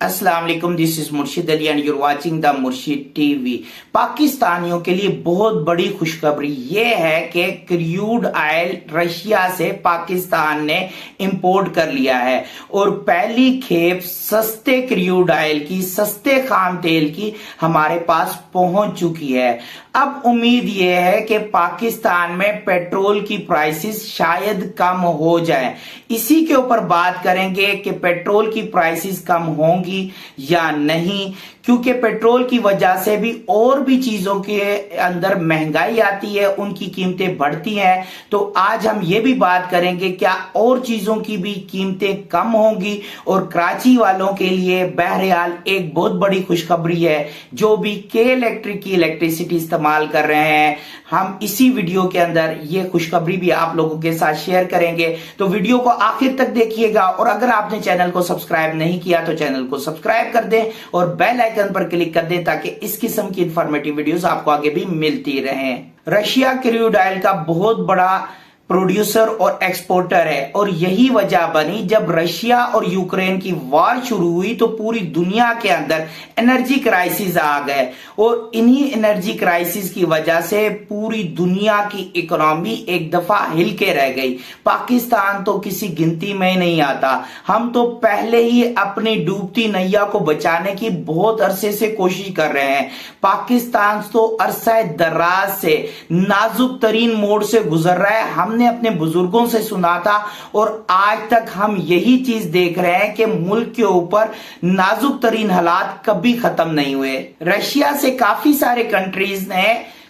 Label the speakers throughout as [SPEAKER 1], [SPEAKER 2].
[SPEAKER 1] अस्सलाम वालेकुम, this is मुर्शिद Ali and your watching the मुर्शिद टीवी। पाकिस्तानियों के लिए बहुत बड़ी खुशखबरी ये है कि क्रूड ऑयल रशिया से पाकिस्तान ने इंपोर्ट कर लिया है और पहली खेप सस्ते क्रूड ऑयल की, सस्ते खाम तेल की हमारे पास पहुंच चुकी है। अब उम्मीद ये है कि पाकिस्तान में पेट्रोल की प्राइसेस शायद कम हो जाए। इसी के ऊपर बात करेंगे कि पेट्रोल की प्राइसेस कम होंगी या नहीं, क्योंकि पेट्रोल की वजह से भी और भी चीजों के अंदर महंगाई आती है, उनकी कीमतें बढ़ती हैं। तो आज हम ये भी बात करेंगे क्या और चीजों की भी कीमतें कम होंगी। और कराची वालों के लिए बहरहाल एक बहुत बड़ी खुशखबरी है, जो भी के इलेक्ट्रिक की इलेक्ट्रिसिटी इस्तेमाल कर रहे हैं, हम इसी वीडियो के अंदर ये खुशखबरी भी आप लोगों के साथ शेयर करेंगे। तो वीडियो को आखिर तक देखिएगा और अगर आपने चैनल को सब्सक्राइब नहीं किया तो चैनल को सब्सक्राइब कर दें और बेल आइकन पर क्लिक कर दें ताकि इस किस्म की इंफॉर्मेटिव वीडियोस आपको आगे भी मिलती रहें। रशिया क्रूड ऑयल का बहुत बड़ा प्रोड्यूसर और एक्सपोर्टर है और यही वजह बनी जब रशिया और यूक्रेन की वार शुरू हुई तो पूरी दुनिया के अंदर एनर्जी क्राइसिस आ गए और इन्हीं एनर्जी क्राइसिस की वजह से पूरी दुनिया की इकोनॉमी एक दफा हिल के रह गई। पाकिस्तान तो किसी गिनती में ही नहीं आता। हम तो पहले ही अपनी डूबती नैया को बचाने की बहुत अरसे से कोशिश कर रहे हैं। पाकिस्तान तो अरसा दराज से नाजुक तरीन मोड़ से गुजर रहा है। हमने अपने बुजुर्गों से सुना था और आज तक हम यही चीज देख रहे हैं कि मुल्क के ऊपर नाजुक तरीन हालात कभी खत्म नहीं हुए। रशिया से काफी सारे कंट्रीज ने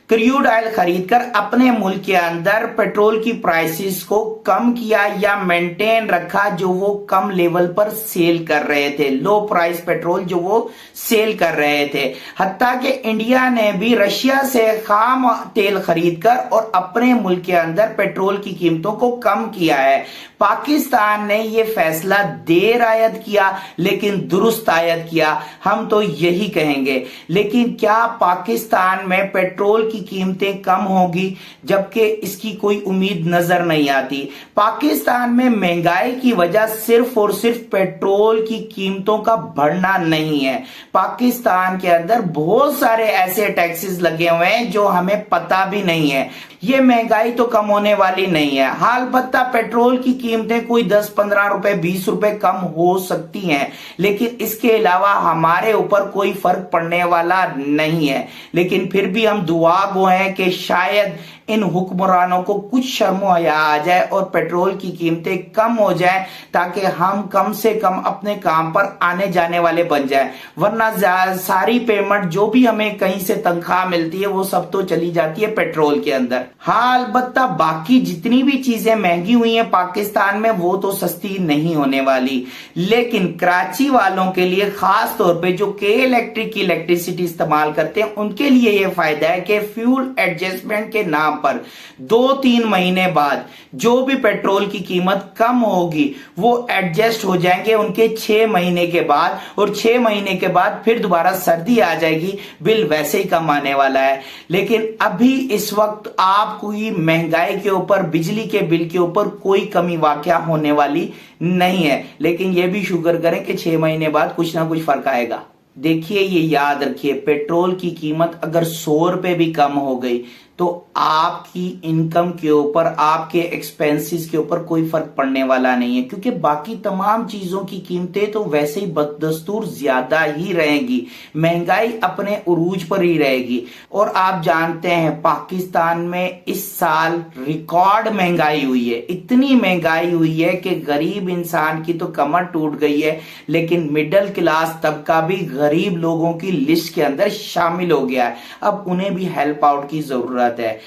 [SPEAKER 1] क्रूड ऑयल खरीदकर अपने मुल्क के अंदर पेट्रोल की प्राइसेस को कम किया या मेंटेन रखा, जो वो कम लेवल पर सेल कर रहे थे, लो प्राइस पेट्रोल जो वो सेल कर रहे थे। हत्ता कि इंडिया ने भी रशिया से खाम तेल खरीदकर और अपने मुल्क के अंदर पेट्रोल की कीमतों को कम किया है। पाकिस्तान ने ये फैसला देर आयद किया लेकिन दुरुस्त आयद किया, हम तो यही कहेंगे। लेकिन क्या पाकिस्तान में पेट्रोल की कीमतें कम होगी, जबकि इसकी कोई उम्मीद नजर नहीं आती। पाकिस्तान में महंगाई की वजह सिर्फ और सिर्फ पेट्रोल की कीमतों का बढ़ना नहीं है। पाकिस्तान के अंदर बहुत सारे ऐसे टैक्सेस लगे हुए हैं जो हमें पता भी नहीं है। ये महंगाई तो कम होने वाली नहीं है। हाल पत्ता पेट्रोल की कीमतें कोई 10-15 रुपए 20 रुपए कम हो सकती हैं, लेकिन इसके अलावा हमारे ऊपर कोई फर्क पड़ने वाला नहीं है। लेकिन फिर भी हम दुआ गो हैं कि शायद इन हुक्मरानों को कुछ शर्मो हया आ जाए और पेट्रोल की कीमतें कम हो जाए, ताकि हम कम से कम अपने काम पर आने जाने वाले बन जाए। वरना सारी पेमेंट जो भी हमें कहीं से तनख्वाह मिलती है वो सब तो चली जाती है पेट्रोल के अंदर। हाँ, अलबत्ता बाकी जितनी भी चीजें महंगी हुई हैं पाकिस्तान में वो तो सस्ती नहीं होने वाली। लेकिन कराची वालों के लिए खास तौर पे जो के इलेक्ट्रिक की इलेक्ट्रिसिटी इस्तेमाल करते हैं उनके लिए ये फायदा है कि फ्यूल एडजस्टमेंट के नाम पर 2-3 महीने बाद जो भी पेट्रोल की कीमत कम होगी वो एडजस्ट हो जाएंगे उनके 6 महीने के बाद, और 6 महीने के बाद फिर दोबारा सर्दी आ जाएगी, बिल वैसे ही कम आने वाला है। लेकिन अभी इस वक्त आपको ही महंगाई के ऊपर, बिजली के बिल के ऊपर कोई कमी वाकया होने वाली नहीं है। लेकिन यह भी शुक्र करें कि 6 महीने बाद कुछ ना कुछ फर्क आएगा। देखिए, ये याद रखिए, पेट्रोल की कीमत अगर 100 रुपए भी कम हो गई तो आपकी इनकम के ऊपर, आपके एक्सपेंसेस के ऊपर कोई फर्क पड़ने वाला नहीं है, क्योंकि बाकी तमाम चीजों की कीमतें तो वैसे ही बदस्तूर ज्यादा ही रहेंगी। महंगाई अपने उरूज पर ही रहेगी। और आप जानते हैं पाकिस्तान में इस साल रिकॉर्ड महंगाई हुई है। इतनी महंगाई हुई है कि गरीब इंसान की तो कमर टूट गई है, लेकिन मिडिल क्लास तबका भी गरीब लोगों की लिस्ट के अंदर शामिल हो गया है। अब उन्हें भी हेल्प आउट की जरूरत है।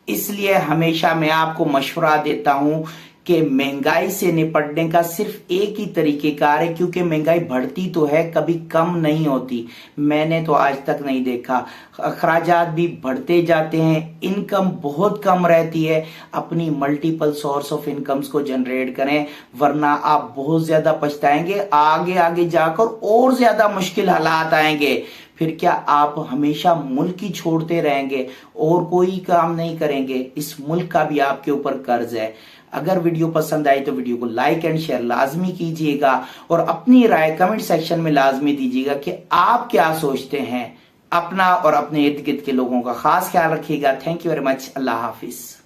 [SPEAKER 1] इसलिए हमेशा मैं आपको मशवरा देता हूं कि महंगाई से निपटने का सिर्फ एक ही तरीकेकार है, क्योंकि महंगाई बढ़ती तो है, कभी कम नहीं होती। मैंने तो आज तक नहीं देखा। अखराजात भी बढ़ते जाते हैं, इनकम बहुत कम रहती है। अपनी मल्टीपल सोर्स ऑफ इनकम्स को जनरेट करें, वरना आप बहुत ज्यादा पछताएंगे। आगे आगे जाकर और ज्यादा मुश्किल हालात आएंगे। फिर क्या आप हमेशा मुल्क ही छोड़ते रहेंगे और कोई काम नहीं करेंगे? इस मुल्क का भी आपके ऊपर कर्ज है। अगर वीडियो पसंद आए तो वीडियो को लाइक एंड शेयर लाजमी कीजिएगा और अपनी राय कमेंट सेक्शन में लाजमी दीजिएगा कि आप क्या सोचते हैं। अपना और अपने इर्द गिर्द के लोगों का खास ख्याल रखिएगा। Thank you very much. Allah Hafiz.